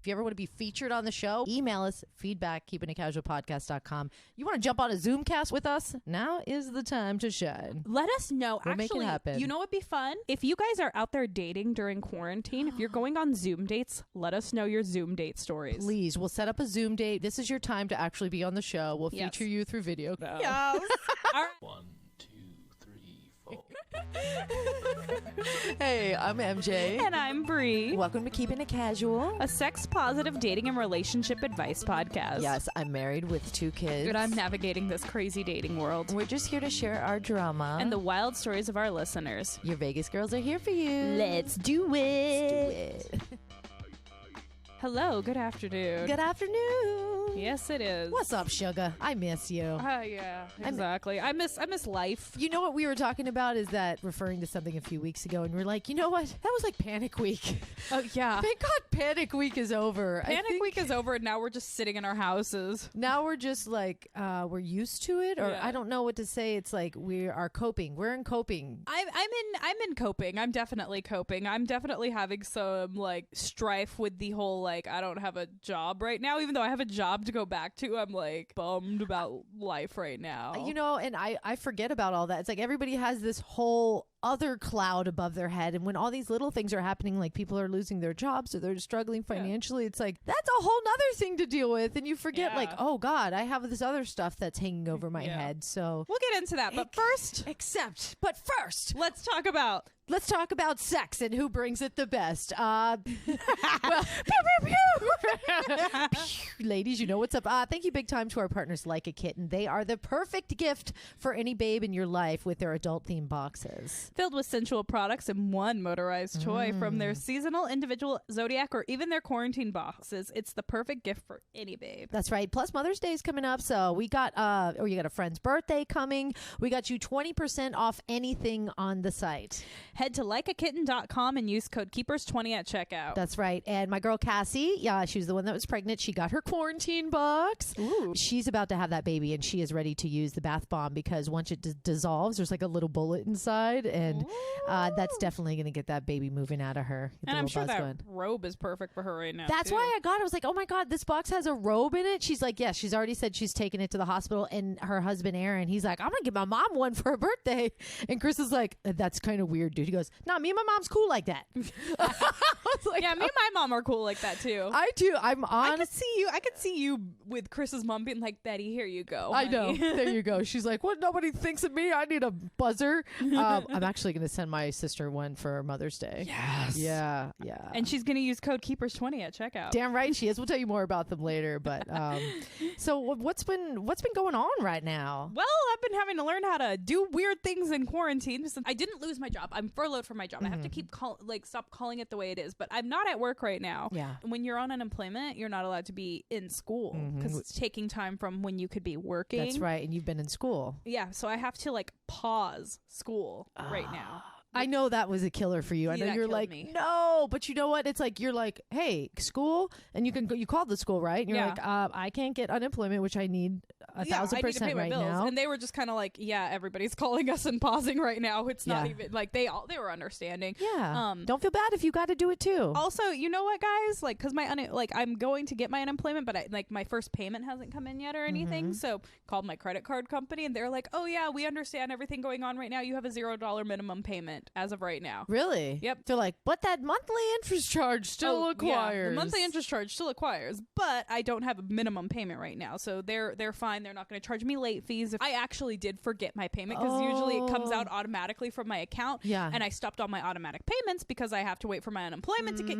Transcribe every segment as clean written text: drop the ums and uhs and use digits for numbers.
If you ever want to be featured on the show, email us, feedback@keepingitcasualpodcast.com. You want to jump on a Zoomcast with us? Now is the time to shine. Let us know. We'll make it happen. You know what'd be fun? If you guys are out there dating during quarantine, if you're going on Zoom dates, let us know your Zoom date stories. Please, we'll set up a Zoom date. This is your time to actually be on the show. We'll feature you through video now. Yes. All right. 1, 2, 3, 4. Hey, I'm MJ. And I'm Bree. Welcome to Keeping It Casual, A sex-positive dating and relationship advice podcast. Yes, I'm married with 2 kids. And I'm navigating this crazy dating world. We're just here to share our drama. And the wild stories of our listeners. Your Vegas girls are here for you. Let's do it. Hello, good afternoon. Good afternoon. Yes, it is. What's up, sugar? I miss you. Yeah, exactly. I miss life. You know what we were talking about is that referring to something a few weeks ago, and we're like, you know what? That was like Panic Week. Oh, yeah. Thank God Panic Week is over. Panic Week is over, and now we're just sitting in our houses. Now we're just like, we're used to it, or I don't know what to say. It's like we are coping. We're in coping. I'm in coping. I'm definitely coping. I'm definitely having some like strife with the whole like I don't have a job right now, even though I have a job to go back to. I'm like bummed about life right now. You know, and I forget about all that. It's like everybody has this whole other cloud above their head, and when all these little things are happening, like people are losing their jobs or they're struggling financially, it's like that's a whole nother thing to deal with, and you forget like, oh God, I have this other stuff that's hanging over my head. So we'll get into that, but first let's talk about sex and who brings it the best. Ladies, you know what's up. Thank you big time to our partners Like a Kitten. They are the perfect gift for any babe in your life with their adult theme boxes. Filled with sensual products and one motorized toy. From their seasonal, individual, zodiac, or even their quarantine boxes, it's the perfect gift for any babe. That's right. Plus Mother's Day is coming up, so we got you got a friend's birthday coming. We got you 20% off anything on the site. Head to likeakitten.com and use code KEEPERS20 at checkout. That's right. And my girl Cassie, she was the one that was pregnant. She got her quarantine box. Ooh. She's about to have that baby, and she is ready to use the bath bomb because once it dissolves, there's like a little bullet inside, and that's definitely going to get that baby moving out of her. And I'm sure that robe is perfect for her right now. That's too. why I got it. I was like, oh my God, this box has a robe in it. She's like, yes, she's already said she's taking it to the hospital. And her husband, Aaron, he's like, I'm going to give my mom one for her birthday. And Chris is like, that's kind of weird, dude. He goes, nah, me and my mom's cool like that. I was like, yeah, me and my mom are cool like that too. I do. I could see you with Chris's mom being like, Betty, here you go, honey. I know. There you go. She's like, what? Nobody thinks of me. I need a buzzer. I'm actually going to send my sister one for Mother's Day. Yes. Yeah. And she's going to use code KEEPERS20 at checkout. Damn right she is. We'll tell you more about them later. But so what's been going on right now? Well, I've been having to learn how to do weird things in quarantine. I didn't lose my job. I'm furloughed from my job. I have to keep stop calling it the way it is. But I'm not at work right now. Yeah. When you're on unemployment, you're not allowed to be in school because it's taking time from when you could be working. That's right. And you've been in school. Yeah. So I have to pause school right now. I know that was a killer for you. I know you're like, no, but you know what? It's like, you're like, hey, school, and you called the school, right? And you're like, I can't get unemployment, which I need 1,000% right now. And they were just kind of like, yeah, everybody's calling us and pausing right now. It's not even like they were understanding. Yeah. Don't feel bad if you got to do it too. Also, you know what, guys? Like, because I'm going to get my unemployment, but my first payment hasn't come in yet or anything. So called my credit card company, and they're like, oh yeah, we understand everything going on right now. You have a $0 minimum payment as of right now. Really? Yep. They're like, but that monthly interest charge still acquires. Yeah, the monthly interest charge still acquires, but I don't have a minimum payment right now. So they're fine. They're not going to charge me late fees. If I actually did forget my payment, because usually it comes out automatically from my account. Yeah. And I stopped all my automatic payments because I have to wait for my unemployment to get.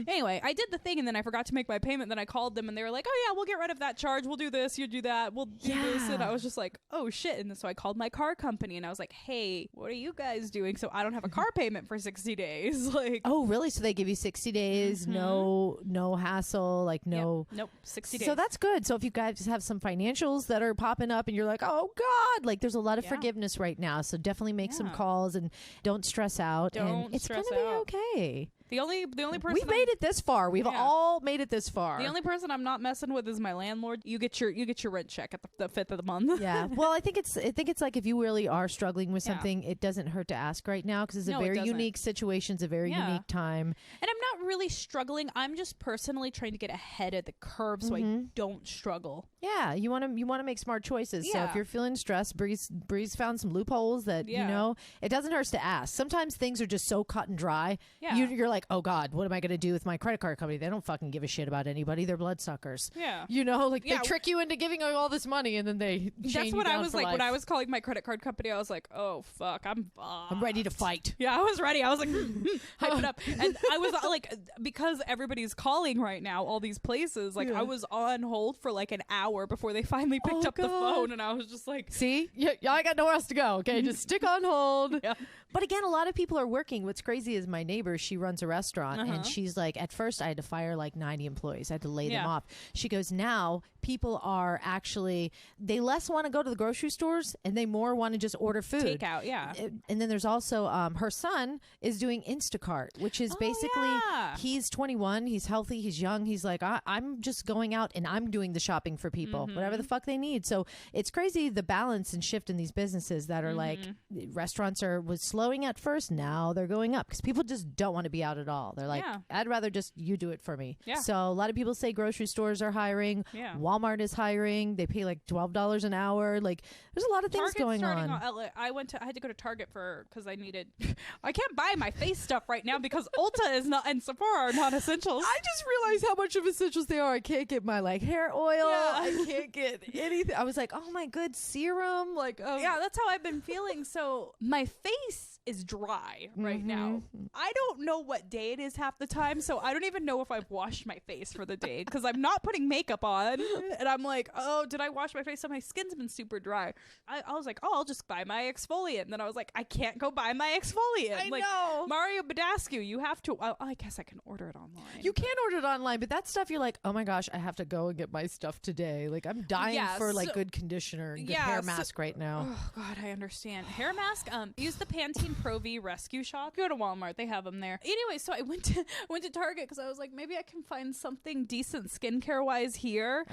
Anyway, I did the thing, and then I forgot to make my payment. Then I called them, and they were like, oh yeah, we'll get rid of that charge. We'll do this. You do that. We'll do this. And I was just like, oh shit. And so I called my car company, and I was like, hey, what are you guys doing? So I don't have a car payment for 60 days. Like, oh really? So they give you 60 days, no hassle, like no. Yep. Nope, 60 days. So that's good. So if you guys have some financials that are popping up and you're like, oh God, like there's a lot of forgiveness right now. So definitely make some calls and don't stress out. Don't and it's stress gonna out. be okay. The only person We've made it this far. We've all made it this far. The only person I'm not messing with is my landlord. You get your rent check at the 5th of the month. Yeah. Well, I think it's like if you really are struggling with something, it doesn't hurt to ask right now, because it's a very unique situation. It's a very unique time. And I'm not really struggling. I'm just personally trying to get ahead of the curve so I don't struggle. Yeah, you want to make smart choices. Yeah. So if you're feeling stressed, Bree's found some loopholes that it doesn't hurt to ask. Sometimes things are just so cut and dry. Yeah. You're like, oh God, what am I going to do with my credit card company? They don't fucking give a shit about anybody. They're bloodsuckers. Yeah. They trick you into giving all this money, and then they That's what I was like when I was calling my credit card company. I was like, oh fuck, I'm ready to fight. Yeah, I was ready. I was like, hype it up, and I was like, because everybody's calling right now, all these places. Like I was on hold for like an hour before they finally picked up the phone, and I was just like, see, I got nowhere else to go. Okay, just stick on hold. Yeah. But again, a lot of people are working. What's crazy is my neighbor, she runs a restaurant, and she's like, at first I had to fire like 90 employees. I had to lay them off. She goes, now people are actually, they less want to go to the grocery stores and they more want to just order food. Takeout, yeah. And then there's also, her son is doing Instacart, which is basically, he's 21, he's healthy, he's young. He's like, I'm just going out and I'm doing the shopping for people, whatever the fuck they need. So it's crazy the balance and shift in these businesses that are like, restaurants was slowing at first, now they're going up because people just don't want to be out at all. They're like, I'd rather just you do it for me. Yeah. So a lot of people say grocery stores are hiring. Yeah. Walmart is hiring. They pay like $12 an hour. Like there's a lot of things going on. I had to go to Target because I needed. I can't buy my face stuff right now because Ulta is not and Sephora are not essentials. I just realized how much of essentials they are. I can't get my like hair oil. Yeah. I can't get anything. I was like, oh my good serum. Like yeah, that's how I've been feeling. So my face is dry right now. I don't know what day it is half the time, so I don't even know if I've washed my face for the day because I'm not putting makeup on, and I'm like, oh, did I wash my face? So my skin's been super dry. I was like, oh, I'll just buy my exfoliant, and then I was like, I can't go buy my exfoliant. I know. Mario Badescu, you have to. I guess I can order it online. You can order it online, but that stuff you're like, oh my gosh, I have to go and get my stuff today. Like I'm dying for like good conditioner and good hair mask right now. Oh God, I understand. Hair mask. Use the Pantene Pro V Rescue Shop. Go to Walmart, they have them there. Anyway, so I went to Target because I was like, maybe I can find something decent skincare wise here.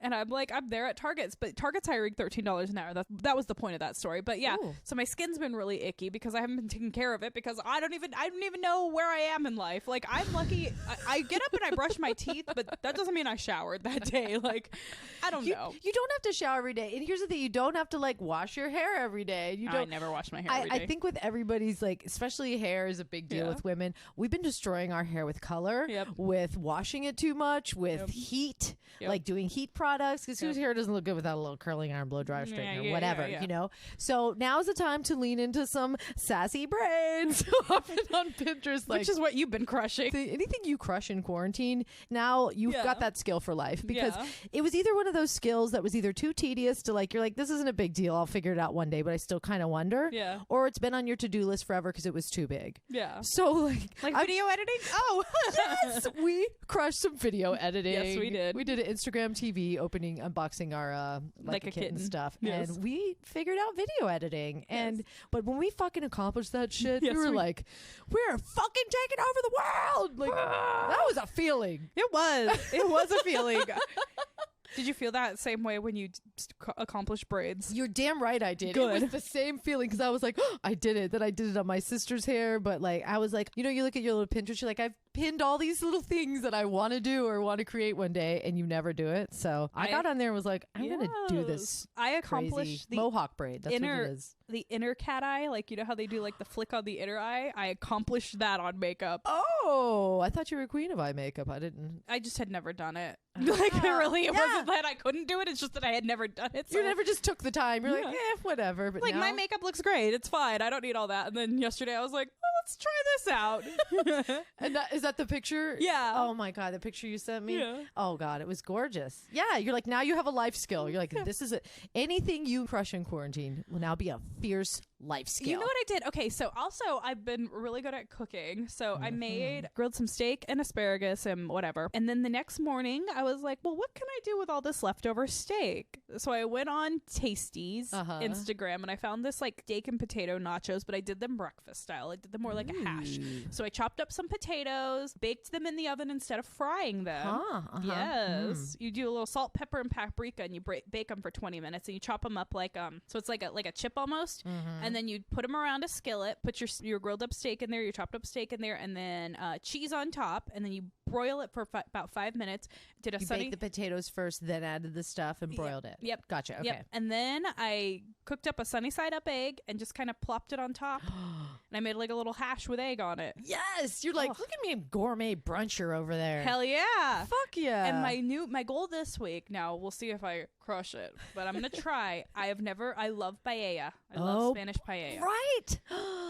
And I'm like, I'm there at Target's, but Target's hiring $13 an hour. That was the point of that story. But yeah, so my skin's been really icky because I haven't been taking care of it because I don't even know where I am in life. Like I'm lucky. I get up and I brush my teeth, but that doesn't mean I showered that day. Like I don't know. You don't have to shower every day. And here's the thing, you don't have to like wash your hair every day. I never wash my hair every day. I think with everybody's like, especially hair is a big deal with women. We've been destroying our hair with color, with washing it too much, with heat, like doing heat products, because whose hair doesn't look good without a little curling iron, blow dryer straightener, whatever, you know? So now's the time to lean into some sassy braids on Pinterest. Which is what you've been crushing. Anything you crush in quarantine, now you've got that skill for life, because it was either one of those skills that was either too tedious to like, you're like, this isn't a big deal, I'll figure it out one day, but I still kind of wonder. Yeah. Or it's been on your to-do list forever because it was too big. Yeah. So like video editing? Oh. Yes. We crushed some video editing. Yes, we did. We did an Instagram TV unboxing our like a kitten stuff. Yes. And we figured out video editing. And but when we fucking accomplished that shit, we were like, we're fucking taking over the world. Like that was a feeling. It was. It was a feeling. Did you feel that same way when you accomplished braids? You're damn right I did. Good. It was the same feeling because I was like, oh, I did it. Then I did it on my sister's hair. But like, I was like, you know, you look at your little Pinterest, you're like, I've pinned all these little things that I want to do or want to create one day, and you never do it. So I got on there and was like, I'm going to do this. I accomplished the Mohawk braid. That's what it is. The inner cat eye, like, you know how they do like the flick on the inner eye? I accomplished that on makeup. Oh, I thought you were a queen of eye makeup. I just had never done it. Like, it wasn't that I couldn't do it. It's just that I had never done it. So. You never just took the time. You're like, whatever. But like, my makeup looks great. It's fine. I don't need all that. And then yesterday I was like, well, let's try this out. And is that the picture? Yeah. Oh my God, the picture you sent me? Yeah. Oh God, it was gorgeous. Yeah, you're like, now you have a life skill. You're like, this is anything you crush in quarantine will now be a fierce life skill. You know what I did? Okay, so also I've been really good at cooking. So I grilled some steak and asparagus and whatever. And then the next morning I was like, well, what can I do with all this leftover steak? So I went on Tasty's Instagram and I found this like steak and potato nachos, but I did them breakfast style. I did them more like a hash. So I chopped up some potatoes, baked them in the oven instead of frying them. Yes. You do a little salt, pepper, and paprika, and you bake them for 20 minutes, and you chop them up like so it's like a chip almost, and then you put them around a skillet, put your grilled up steak in there, your chopped up steak in there, and then cheese on top, and then you broil it for about 5 minutes. You baked the potatoes first, then added the stuff and broiled it. Yep. Gotcha. Okay. Yep. And then I cooked up a sunny side up egg and just kind of plopped it on top. And I made like a little hash with egg on it. Yes. You're like, look at me, a gourmet bruncher over there. Hell yeah. Fuck yeah. And my goal this week, now we'll see if I crush it, but I'm going to try. I love paella. I love Spanish paella. Right.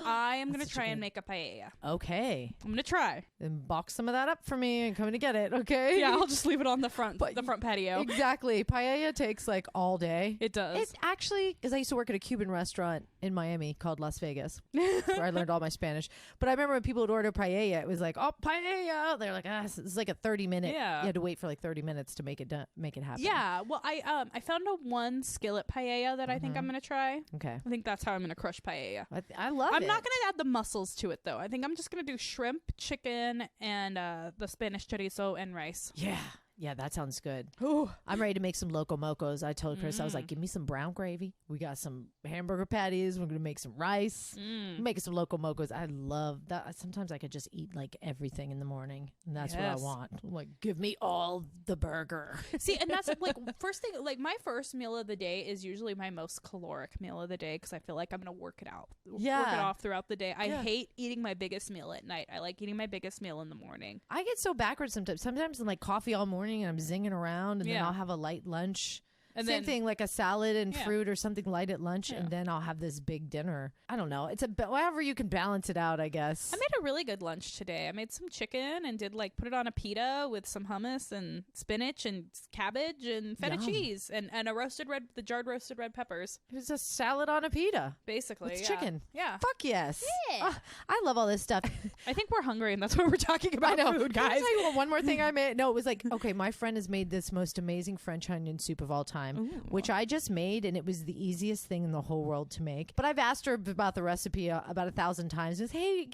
I am going to try and make a paella. Okay. I'm going to try. Then box some of that up for me and come to get it, okay? Yeah, I'll just leave it on the front patio. Exactly. Paella takes like all day. It does. It actually, because I used to work at a Cuban restaurant in Miami called Las Vegas, where I learned all my Spanish. But I remember when people would order paella, it was like, oh, paella. They're like, it's like a 30-minute. Yeah. You had to wait for like 30 minutes to make it happen. Yeah. Well, I found a one skillet paella that I think I'm going to try. Okay. I think that's how I'm going to crush paella. I love it. I'm not going to add the mussels to it, though. I think I'm just going to do shrimp, chicken, and the Spanish chorizo and rice. Yeah. Yeah, that sounds good. Ooh. I'm ready to make some loco mocos. I told Chris, I was like, give me some brown gravy. We got some hamburger patties. We're going to make some rice. Making some loco mocos. I love that. Sometimes I could just eat like everything in the morning. And that's what I want. Like, give me all the burger. See, and that's like first thing, like my first meal of the day is usually my most caloric meal of the day because I feel like I'm going to work it out. Yeah. Work it off throughout the day. I hate eating my biggest meal at night. I like eating my biggest meal in the morning. I get so backwards sometimes. Sometimes I'm like coffee all morning and I'm zinging around and then I'll have a light lunch. And same thing, like a salad and fruit or something light at lunch, and then I'll have this big dinner. I don't know. It's however you can balance it out, I guess. I made a really good lunch today. I made some chicken and put it on a pita with some hummus and spinach and cabbage and feta cheese and the jarred roasted red peppers. It was a salad on a pita. Basically, with chicken. Yeah. Fuck yes. Yeah. I love all this stuff. I think we're hungry, and that's why we're talking about food, guys. Can I tell you one more thing I made? No, it was like, okay, my friend has made this most amazing French onion soup of all time. Which I just made, and it was the easiest thing in the whole world to make. But I've asked her about the recipe about 1,000 times. Just, hey,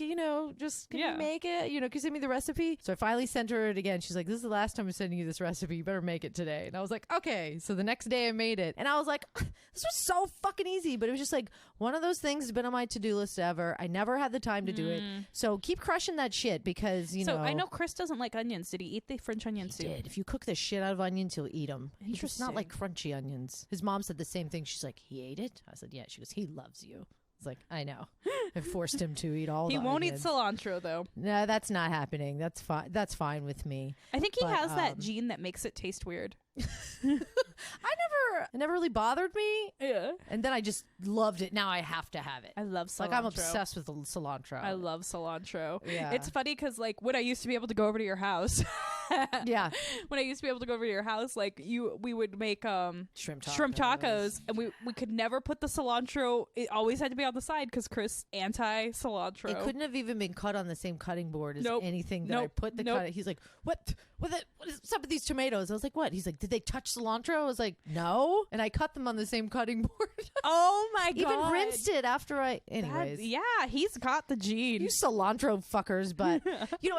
just can you make it? Can you send me the recipe? So I finally sent her it again. She's like, this is the last time I'm sending you this recipe. You better make it today. And I was like, okay. So the next day I made it. And I was like, this was so fucking easy. But it was just like one of those things that's been on my to-do list ever. I never had the time to do it. So keep crushing that shit because, So I know Chris doesn't like onions. Did he eat the French onion soup? He did. If you cook the shit out of onions, he'll eat them. He's just not like crunchy onions. His mom said the same thing. She's like, he ate it? I said, yeah. She goes, he loves you. It's like, I know. I forced him to eat all the He won't onions. eat cilantro, though. No, that's not happening. That's fine. That's fine with me. I think he has that gene that makes it taste weird. It never really bothered me. Yeah. And then I just loved it. Now I have to have it. I love cilantro. Like I'm obsessed with the cilantro. I love cilantro. Yeah. It's funny because like when I used to be able to go over to your house. Yeah. When I used to be able to go over to your house, like we would make shrimp tacos, and we could never put the cilantro. It always had to be on the side because Chris anti-cilantro. It couldn't have even been cut on the same cutting board as anything that I put the cut. He's like, what is up with these tomatoes? I was like, what? He's like, did they touch cilantro? I was like, no. And I cut them on the same cutting board. Oh my god. Even rinsed it after anyways. He's got the gene. You cilantro fuckers. But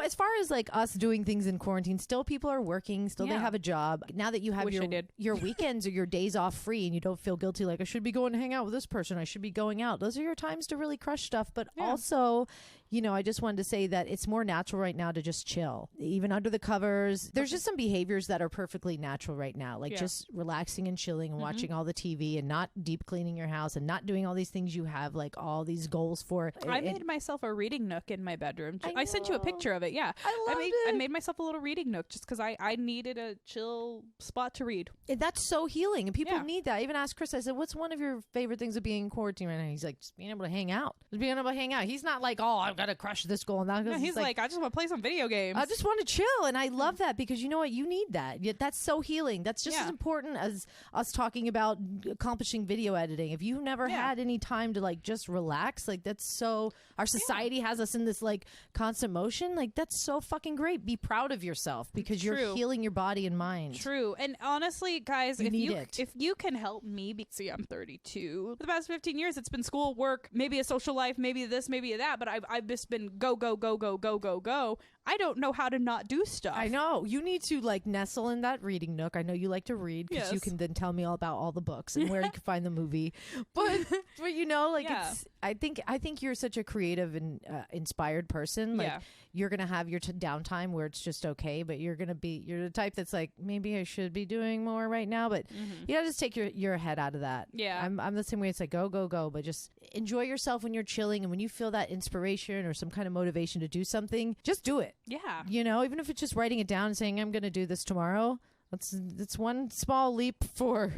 as far as like us doing things in quarantine, still people are working, still they have a job. Now that you have your weekends or your days off free and you don't feel guilty like I should be going to hang out with this person, I should be going out. Those are your times to really crush stuff. But also, I just wanted to say that it's more natural right now to just chill. Even under the covers, there's just some behaviors that are perfectly natural right now. Like just relaxing and chilling and watching all the TV and not deep cleaning your house and not doing all these things you have like all these goals for. I made myself a reading nook in my bedroom. I sent you a picture of it. Yeah. I made myself a little reading nook just because I needed a chill spot to read. And that's so healing. And people need that. I even asked Chris, I said, what's one of your favorite things of being in quarantine right now? He's like, just being able to hang out. Just being able to hang out. He's not like, oh, I'm gotta crush this goal and that. Yeah, he's like, I just want to play some video games. I just want to chill, and I love that because you know what, you need that. That's so healing. That's just as important as us talking about accomplishing video editing. If you've never had any time to like just relax, like that's so. Our society has us in this like constant motion. Like that's so fucking great. Be proud of yourself because you're healing your body and mind. True. And honestly, guys, if if you can help me, see, I'm 32. For the past 15 years, it's been school, work, maybe a social life, maybe this, maybe that. But I've just been go, go, go, go, go, go, go. I don't know how to not do stuff. I know. You need to like nestle in that reading nook. I know you like to read because you can then tell me all about all the books and where you can find the movie. But you know, like it's. I think you're such a creative and inspired person. Like you're gonna have your downtime where it's just okay, but you're the type that's like, maybe I should be doing more right now, but you gotta just take your head out of that. Yeah, I'm the same way. It's like go, go, go, but just enjoy yourself when you're chilling, and when you feel that inspiration or some kind of motivation to do something, just do it. Yeah, you know, even if it's just writing it down and saying I'm gonna do this tomorrow. That's one small leap for.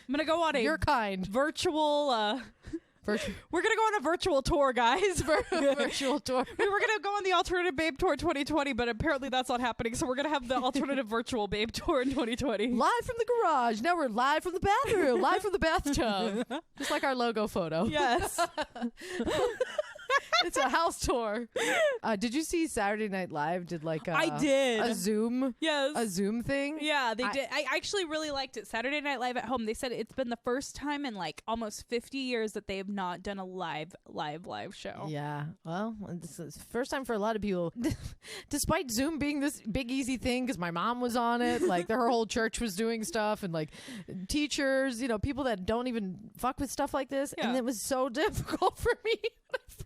I'm gonna go on your kind virtual. We're gonna go on a virtual tour, guys. Virtual tour. We were gonna go on the Alternative Babe Tour 2020, but apparently that's not happening. So we're gonna have the Alternative Virtual Babe Tour in 2020. Live from the garage. Now we're live from the bathroom. Live from the bathtub. Just like our logo photo. Yes. It's a house tour. Did you see Saturday Night Live did like I did. A Zoom? Yes. A Zoom thing? Yeah, they did. I actually really liked it. Saturday Night Live at home. They said it's been the first time in like almost 50 years that they have not done a live show. Yeah. Well, this is the first time for a lot of people. Despite Zoom being this big easy thing, because my mom was on it, like her whole church was doing stuff, and like teachers, you know, people that don't even fuck with stuff like this. Yeah. And it was so difficult for me.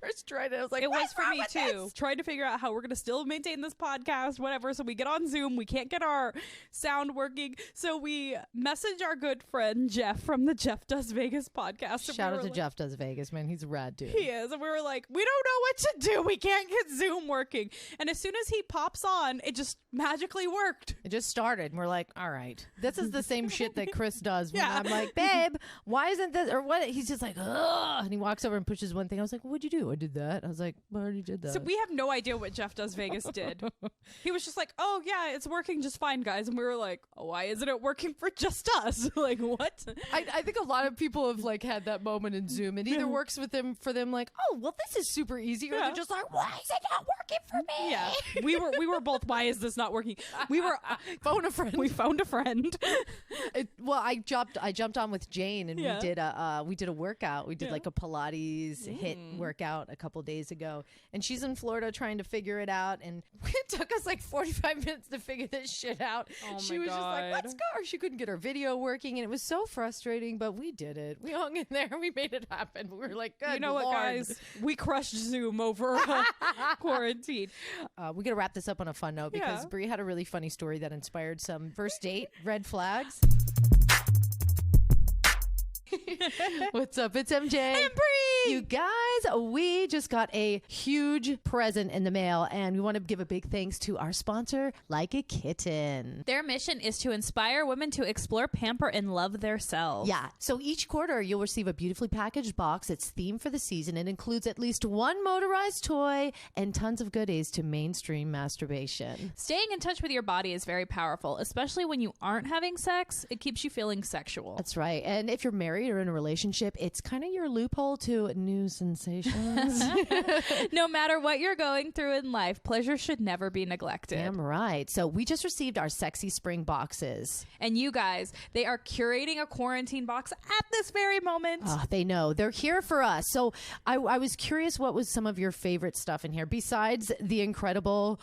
First tried it, I was like, it was for me too. This? Trying to figure out how we're gonna still maintain this podcast, whatever. So we get on Zoom, we can't get our sound working, so we message our good friend Jeff from the Jeff Does Vegas podcast. Shout out to Jeff Does Vegas, man. He's a rad dude. He is, and we were like, we don't know what to do. We can't get Zoom working. And as soon as he pops on, it just magically worked. It just started, and we're like, all right, this is the same shit that Chris does. When I'm like, babe, why isn't this or what? He's just like, ugh, and he walks over and pushes one thing. I was like, what'd you do? I did that. I was like, I already did that. So we have no idea what Jeff Does Vegas did. He was just like, oh yeah, it's working just fine, guys. And we were like, oh, why isn't it working for just us? Like, what? I think a lot of people have like had that moment in Zoom. It either works with them for them like, oh, well, this is super easy, or they're just like, why is it not working for me? Yeah, we were both. Why is this not working? We were phone a friend. We found a friend. I jumped on with Jane, and we did a workout. We did like a Pilates HIIT workout a couple days ago, and she's in Florida trying to figure it out, and it took us like 45 minutes to figure this shit out. She was just like, let's go. She couldn't get her video working, and it was so frustrating, but we did it. We hung in there. We made it happen. We were like, good, you know Lord. what, guys? We crushed Zoom over quarantine. We gotta wrap this up on a fun note because Bree had a really funny story that inspired some first date red flags. What's up? It's MJ. And Bree. You guys, we just got a huge present in the mail, and we want to give a big thanks to our sponsor, Like a Kitten. Their mission is to inspire women to explore, pamper, and love themselves. Yeah. So each quarter, you'll receive a beautifully packaged box. It's themed for the season. It includes at least one motorized toy and tons of goodies to mainstream masturbation. Staying in touch with your body is very powerful, especially when you aren't having sex. It keeps you feeling sexual. That's right. And if you're married or in a relationship, it's kind of your loophole to new sensations. No matter what you're going through in life, pleasure should never be neglected. Damn right. So we just received our sexy spring boxes. And you guys, they are curating a quarantine box at this very moment. Oh, they know. They're here for us. So I was curious, what was some of your favorite stuff in here besides the incredible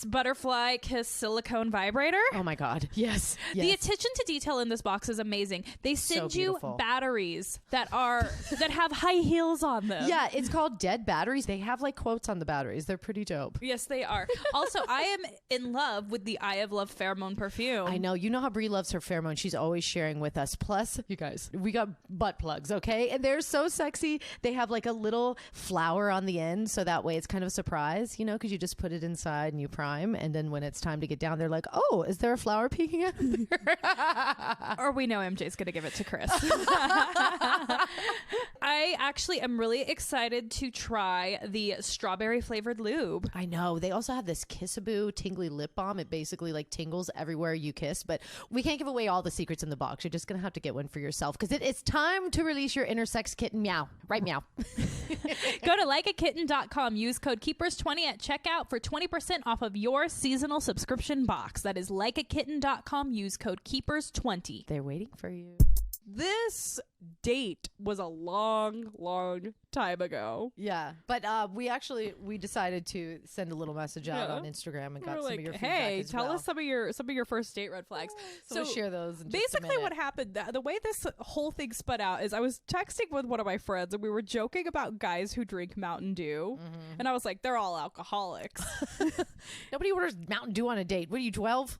Butterfly Kiss silicone vibrator? Oh my God. Yes. The attention to detail in this box is amazing. They send you batteries that have high heels on them. Yeah, it's called Dead Batteries. They have like quotes on the batteries. They're pretty dope. Yes, they are. Also, I am in love with the Eye of Love pheromone perfume. I know. You know how Bree loves her pheromone. She's always sharing with us. Plus, you guys, we got butt plugs, okay? And they're so sexy. They have like a little flower on the end, so that way it's kind of a surprise, you know, because you just put it inside and you prime, and then when it's time to get down, they're like, oh, is there a flower peeking out there? Or we know MJ's going to give it to Chris. I actually am really excited to try the strawberry flavored lube. I know. They also have this Kissaboo tingly lip balm. It basically like tingles everywhere you kiss, but we can't give away all the secrets in the box. You're just going to have to get one for yourself because it's time to release your inner sex kitten. Meow. Right, meow. Go to likeakitten.com. Use code KEEPERS20 at checkout for 20% off of your seasonal subscription box. That is likeakitten.com. Use code KEEPERS20. They're waiting for you. This date was a long time ago. Yeah, but we decided to send a little message out on Instagram and got some of your feedback hey, as tell well. us some of your first date red flags. So we'll share those. In just a basically, minute. what happened, the way this whole thing spun out is I was texting with one of my friends and we were joking about guys who drink Mountain Dew, and I was like, they're all alcoholics. Nobody orders Mountain Dew on a date. What are you, 12?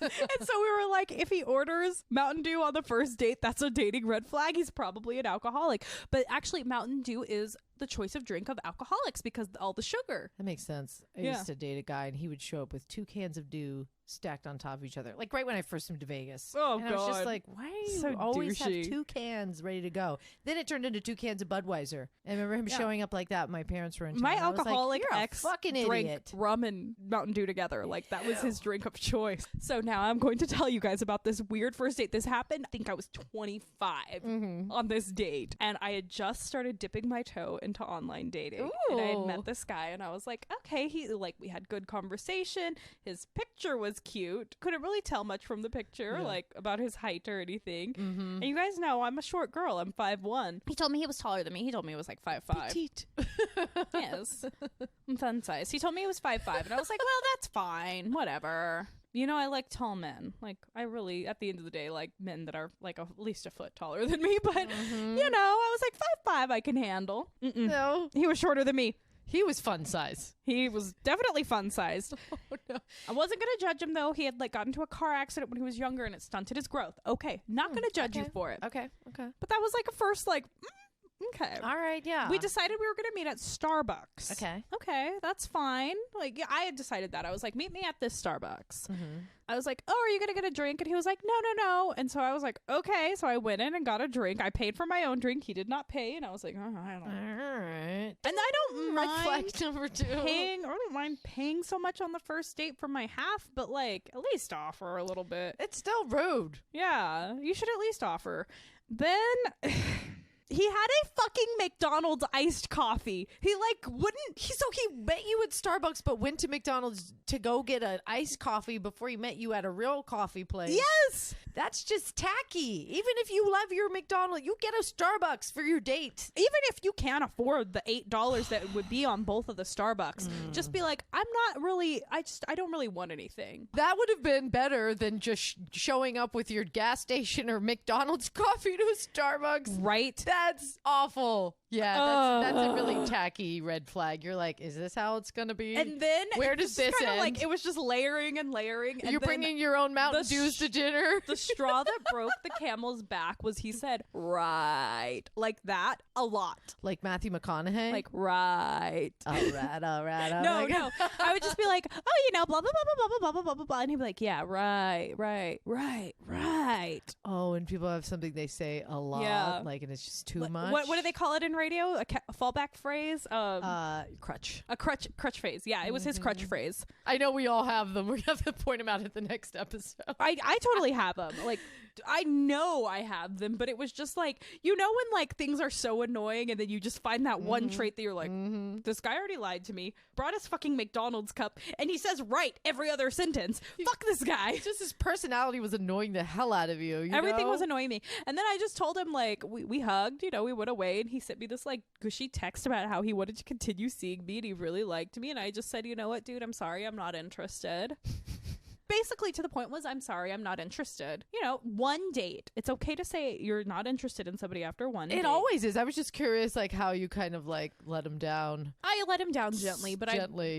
And so we were like, if he orders Mountain Dew on the first date, that's a dating red flag. He's probably an alcoholic. But actually, Mountain Dew is the choice of drink of alcoholics because all the sugar. That makes sense. I used to date a guy and he would show up with 2 cans of Dew stacked on top of each other. Like right when I first moved to Vegas. Oh, and I was just like, why do you So always douchey. have 2 cans ready to go? Then it turned into 2 cans of Budweiser. I remember him showing up like that. My parents were in town. My I was like, alcoholic you're ex a fucking drank idiot. rum and Mountain Dew together. Like that was his drink of choice. So now I'm going to tell you guys about this weird first date. This happened, I think I was 25 on this date. And I had just started dipping my toe into online dating. And I had met this guy and I was like, okay, we had good conversation. His picture was cute. Couldn't really tell much from the picture, like about his height or anything. And you guys know I'm a short girl. I'm 5'1". He told me he was taller than me. He told me he was like 5'5". Petite. Yes. I'm fun size. He told me he was 5'5", and I was like, well, that's fine. Whatever. You know, I like tall men. Like, I really, at the end of the day, like men that are like at least a foot taller than me. But, you know, I was like 5'5", I can handle. No. He was shorter than me. He was fun size. He was definitely fun sized. Oh, no. I wasn't going to judge him, though. He had like gotten into a car accident when he was younger and it stunted his growth. Okay. Not going to judge you for it. Okay. But that was like a first, like, okay. All right, yeah. We decided we were going to meet at Starbucks. Okay, that's fine. Like, yeah, I had decided that. I was like, meet me at this Starbucks. I was like, oh, are you going to get a drink? And he was like, no. And so I was like, okay. So I went in and got a drink. I paid for my own drink. He did not pay. And I was like, oh, I don't know. All right. And I don't Red mind flag number 2. I don't mind paying so much on the first date for my half, but like, at least offer a little bit. It's still rude. Yeah, you should at least offer. Then... he had a fucking McDonald's iced coffee. He like wouldn't. So he met you at Starbucks, but went to McDonald's to go get an iced coffee before he met you at a real coffee place. Yes, that's just tacky. Even if you love your McDonald's, you get a Starbucks for your date. Even if you can't afford the $8 that would be on both of the Starbucks, just be like, I'm not really. I don't really want anything. That would have been better than just showing up with your gas station or McDonald's coffee to a Starbucks. Right. That's awful. Yeah, that's a really tacky red flag. You're like, is this how it's going to be? And then where does this end? Like, it was just layering and layering. And you're bringing your own Mountain Dews to dinner? The straw that broke the camel's back was he said, right. Like that a lot. Like Matthew McConaughey? Like, right. All right. No. I would just be like, oh, you know, blah, blah, blah, blah, blah, blah, blah, blah, blah, blah. And he'd be like, yeah, right. Oh, and people have something they say a lot. Yeah. Like, and it's just too much. What do they call it in radio? A fallback phrase? Crutch. A crutch phrase. Yeah, it was his crutch phrase. I know we all have them. We have to point them out at the next episode. I totally have them. Like, I know I have them, but it was just like, you know when like things are so annoying and then you just find that one trait that you're like, this guy already lied to me, brought his fucking McDonald's cup, and he says right every other sentence. Fuck this guy. Just his personality was annoying the hell out of you. Everything was annoying me. And then I just told him, like, we hugged, you know, we went away, and he sent me this like gushy text about how he wanted to continue seeing me and he really liked me. And I just said, you know what, dude, I'm sorry, I'm not interested. Basically, to the point was, I'm sorry, I'm not interested. You know, one date. It's okay to say you're not interested in somebody after one date. It always is. I was just curious, like, how you kind of, like, let him down. I let him down gently, but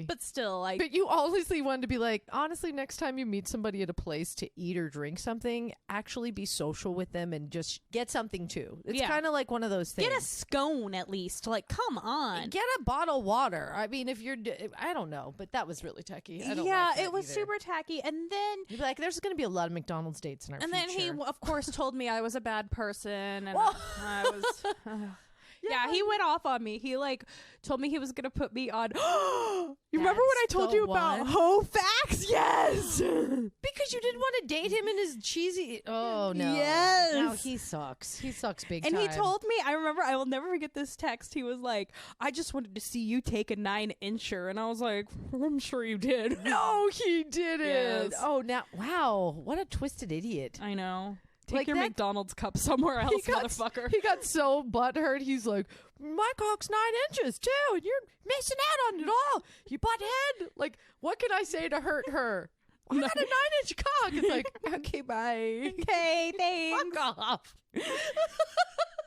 but still, like... But you honestly wanted to be like, honestly, next time you meet somebody at a place to eat or drink something, actually be social with them and just get something, too. It's kind of like one of those things. Get a scone, at least. Like, come on. Get a bottle of water. I mean, if you're... I don't know, but that was really tacky. I don't like that it was either. super tacky. And And then You'd be like, there's going to be a lot of McDonald's dates in our and future. then he, of course, told me I was a bad person, and I was. Yeah, he went off on me. He like told me he was gonna put me on. You remember when I told you about Hofax? Yes, because you didn't want to date him in his cheesy. Oh no! Yes, no, he sucks. He sucks big and time. he told me. I remember. I will never forget this text. He was like, "I just wanted to see you take a 9-incher," and I was like, "I'm sure you did." No, he didn't. Yes. Oh, now wow! What a twisted idiot. I know. Take Like your that- McDonald's cup somewhere else, motherfucker. He got so butthurt. He's like, my cock's 9 inches too, and you're missing out on it all. You butthead. Like, what can I say to hurt her? I got a 9-inch cock. It's like, okay, bye. Okay, thanks. Fuck off.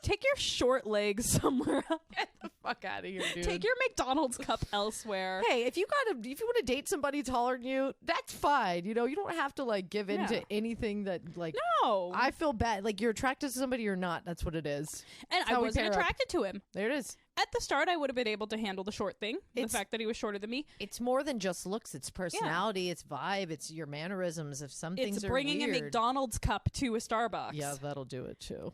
Take your short legs somewhere else. Get the fuck out of here, dude. Take your McDonald's cup elsewhere. Hey, if you want to date somebody taller than you, that's fine. You know, you don't have to like give in to anything that like. No, I feel bad. Like you're attracted to somebody or not. That's what it is. and I how we wasn't pair up. attracted to him. There it is. At the start, I would have been able to handle the short thing. The fact that he was shorter than me. It's more than just looks. It's personality. It's vibe. It's your mannerisms. If some things It's are bringing weird, a McDonald's cup to a Starbucks. yeah, that'll do it too.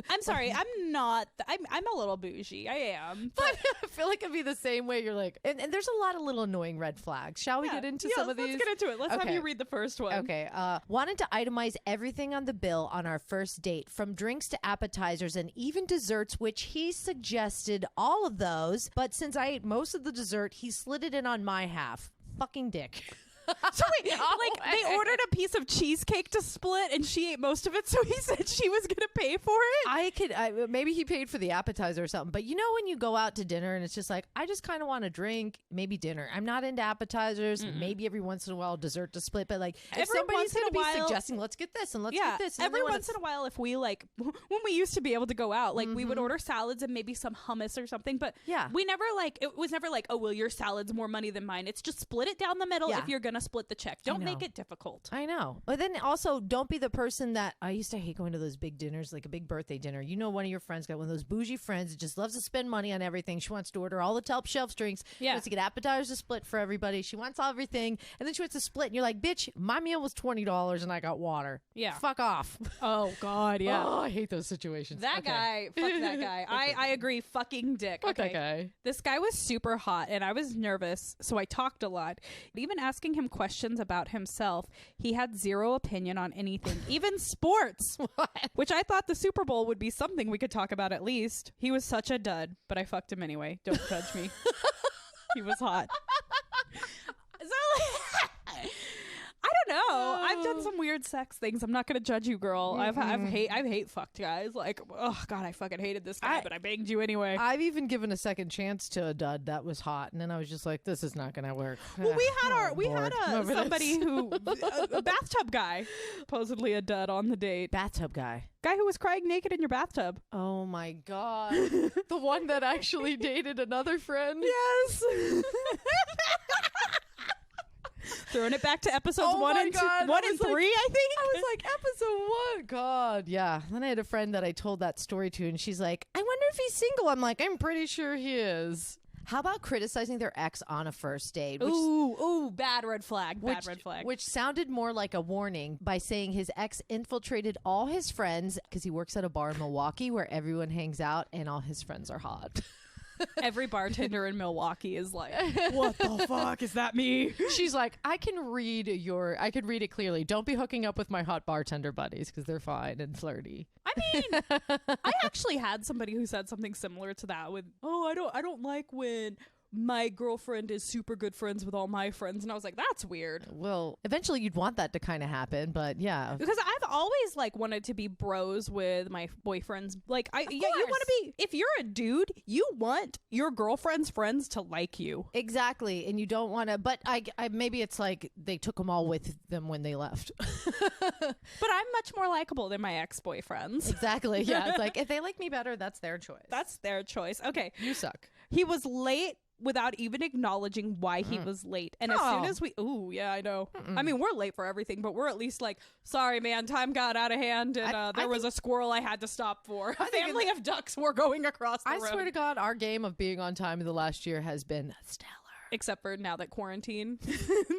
I'm sorry. I'm not. I'm a little bougie. I am. But I feel like it'd be the same way. You're like, and there's a lot of little annoying red flags. Shall we get into some of these? Let's get into it. Let's have Okay. you read the first one. Okay. Wanted to itemize everything on the bill on our first date, from drinks to appetizers and even desserts, which he suggested all of those. But since I ate most of the dessert, he slid it in on my half. Fucking dick. So wait, like they ordered a piece of cheesecake to split, and she ate most of it. So he said she was gonna pay for it. Maybe he paid for the appetizer or something. But you know when you go out to dinner and it's just like, I just kind of want to drink, maybe dinner. I'm not into appetizers. Maybe every once in a while dessert to split. But like, if Every somebody's once in going a to be while- suggesting, let's get this and let's Yeah, get this. And every once in a while, if we like, when we used to be able to go out, like we would order salads and maybe some hummus or something. But Yeah. we never like, it was never like, oh, well, your salad's more money than mine. It's just split it down the middle Yeah. if you're gonna split the check. Don't know. make it difficult. I know. But then also, don't be the person that I used to hate going to those big dinners, like a big birthday dinner. You know, one of your friends got one of those bougie friends that just loves to spend money on everything. She wants to order all the top shelf drinks. She Yeah. wants to get appetizers to split for everybody. She wants everything. And then she wants to split. And you're like, bitch, my meal was $20 and I got water. Yeah. Fuck off. Oh God, yeah. Oh, I hate those situations. That Okay. guy, fuck that guy. I agree, fucking dick. Fuck Okay. that guy. This guy was super hot and I was nervous, so I talked a lot. Even asking him questions about himself, he had zero opinion on anything, even sports. What? Which I thought the Super Bowl would be something we could talk about at least. He was such a dud, but I fucked him anyway. Don't judge me. He was hot. So I don't know. I've done some weird sex things. I'm not gonna judge you, girl. I've hate fucked guys. Like, oh God, I fucking hated this guy, but I banged you anyway. I've even given a second chance to a dud that was hot, and then I was just like, "This is not going to work." Well, we had bored. Remember somebody this? who a bathtub guy, supposedly a dud on the date. Bathtub guy. Guy who was crying naked in your bathtub. Oh my God, the one that actually dated another friend. Yes. Throwing it back to episodes Oh 1 my and God, 1 I and was 3, like- I think. I was like, episode 1. God, yeah. Then I had a friend that I told that story to, and she's like, I wonder if he's single. I'm like, I'm pretty sure he is. How about criticizing their ex on a first date? Which, Ooh, bad red flag. Bad red flag. Which sounded more like a warning by saying his ex infiltrated all his friends because he works at a bar in Milwaukee where everyone hangs out and all his friends are hot. Every bartender in Milwaukee is like, what the fuck? Is that me? She's like, I can read it clearly. Don't be hooking up with my hot bartender buddies because they're fine and flirty. I mean, I actually had somebody who said something similar to that with, I don't like when my girlfriend is super good friends with all my friends. And I was like, that's weird. Well, eventually you'd want that to kind of happen, but yeah. Because I've always like wanted to be bros with my boyfriends. Like you course. want to be, if you're a dude, you want your girlfriend's friends to like you. Exactly. And you don't want to, but I maybe it's like they took them all with them when they left. But I'm much more likable than my ex-boyfriends. Exactly. Yeah. It's like if they like me better, that's their choice. That's their choice. Okay. You suck. He was late without even acknowledging why he was late. And as soon as I know. I mean, we're late for everything, but we're at least like, sorry, man, time got out of hand and there was a squirrel I had to stop for. A family of ducks were going across the road. I swear to God, our game of being on time in the last year has been stellar. Except for now that quarantine.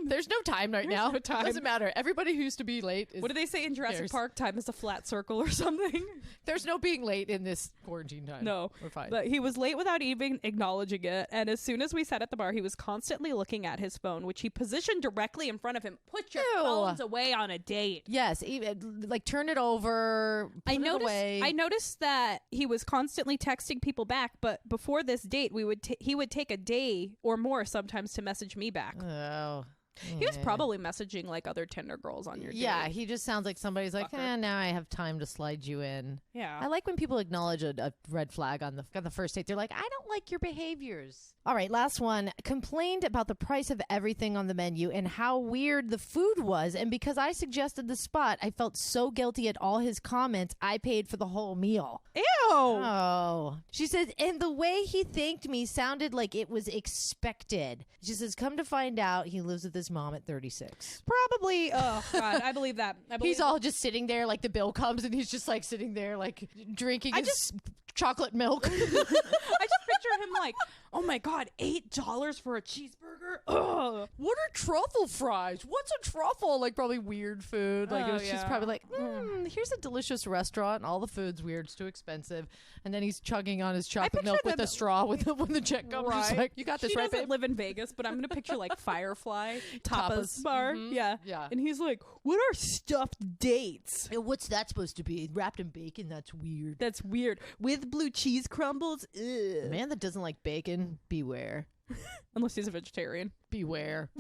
There's no time right now. no time. Doesn't matter. Everybody who used to be late is What do they say in Jurassic cares. Park? Time is a flat circle or something. There's no being late in this quarantine time. No. We're fine. But he was late without even acknowledging it. And as soon as we sat at the bar, he was constantly looking at his phone, which he positioned directly in front of him. Put your Ew. phones away on a date. Yes, even, like turn it over. Put it away. I noticed that he was constantly texting people back, but before this date, he would take a day or more sometimes to message me back. Oh. He was probably messaging like other Tinder girls on your date. Yeah, he just sounds like somebody's like, Fucker. now I have time to slide you in. Yeah. I like when people acknowledge a red flag on the first date. They're like, I don't like your behaviors. All right, last one. Complained about the price of everything on the menu and how weird the food was. And because I suggested the spot, I felt so guilty at all his comments. I paid for the whole meal. Ew. Oh. She says, and the way he thanked me sounded like it was expected. She says, come to find out, he lives with his mom at 36. Probably. Oh, God. I believe that. He's all just sitting there, like the bill comes, and he's just like sitting there, like drinking his chocolate milk. I just picture him like, oh my God, $8 for a cheeseburger? Ugh. What are truffle fries? What's a truffle? Like probably weird food. Like Oh, it was just yeah. probably like, here's a delicious restaurant. And all the food's weird. It's too expensive. And then he's chugging on his chocolate picture milk with them- a straw when the check comes. Just Right. like, you got this, She right, doesn't babe? live in Vegas, but I'm going to picture like Firefly tapas Tapas. bar. Mhm. Yeah. Yeah. And he's like, what are stuffed dates? What's that supposed to be? Wrapped in bacon? That's weird. That's weird. With blue cheese crumbles? Ugh. A man that doesn't like bacon, beware. Unless he's a vegetarian. Beware.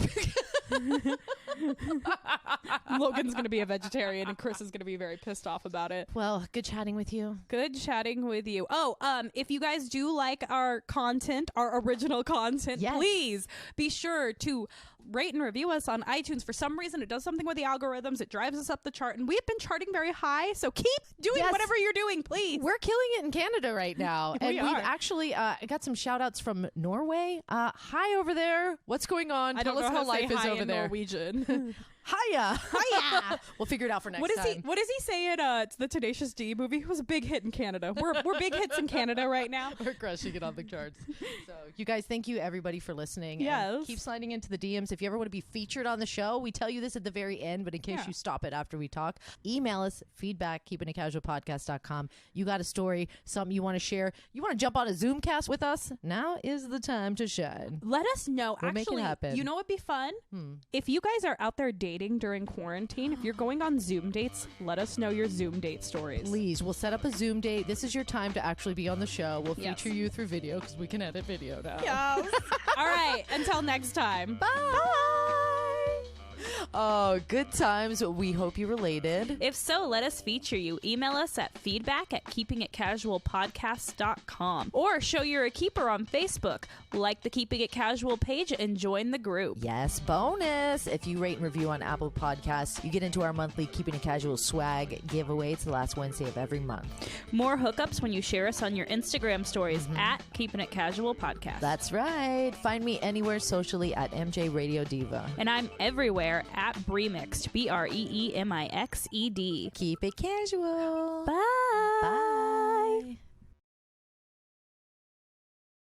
Logan's going to be a vegetarian and Chris is going to be very pissed off about it. Well, good chatting with you. Good chatting with you. Oh, if you guys do like our content, our original content, Yes. please be sure to rate and review us on iTunes. For some reason, it does something with the algorithms. It drives us up the chart, and we have been charting very high. So keep doing Yes. whatever you're doing, please. We're killing it in Canada right now. And We we've are. actually got some shout outs from Norway. Hi over there. What's going on? I don't Tell know us how how to say life is hi over in there. Norwegian. Hiya. Hiya. We'll figure it out for next What does time. he say in the Tenacious D movie? It was a big hit in Canada. We're big hits in Canada right now. We're crushing it on the charts. So, you guys, thank you everybody for listening. And Yes. keep sliding into the DMs. If you ever want to be featured on the show, we tell you this at the very end, but in case Yeah. you stop it after we talk, email us feedback, keepingitcasualpodcast.com. You got a story, something you want to share, you want to jump on a Zoomcast with us? Now is the time to shine. Let us know. We'll make it Actually, happen. you know what'd be fun? If you guys are out there dating during quarantine, if you're going on Zoom dates, let us know your Zoom date stories. Please, we'll set up a Zoom date. This is your time to actually be on the show. We'll Yes. feature you through video because we can edit video now. Yes. All right. Until next time. Bye. Oh, good times. We hope you related. If so, let us feature you. Email us at feedback@keepingitcasualpodcast.com or show you're a keeper on Facebook. Like the Keeping It Casual page and join the group. Yes, bonus. If you rate and review on Apple Podcasts, you get into our monthly Keeping It Casual swag giveaway. It's the last Wednesday of every month. More hookups when you share us on your Instagram stories at Keeping It Casual Podcast. That's right. Find me anywhere socially at MJ Radio Diva. And I'm everywhere at Bree Mixed, BreeMixed. Keep it casual. Bye.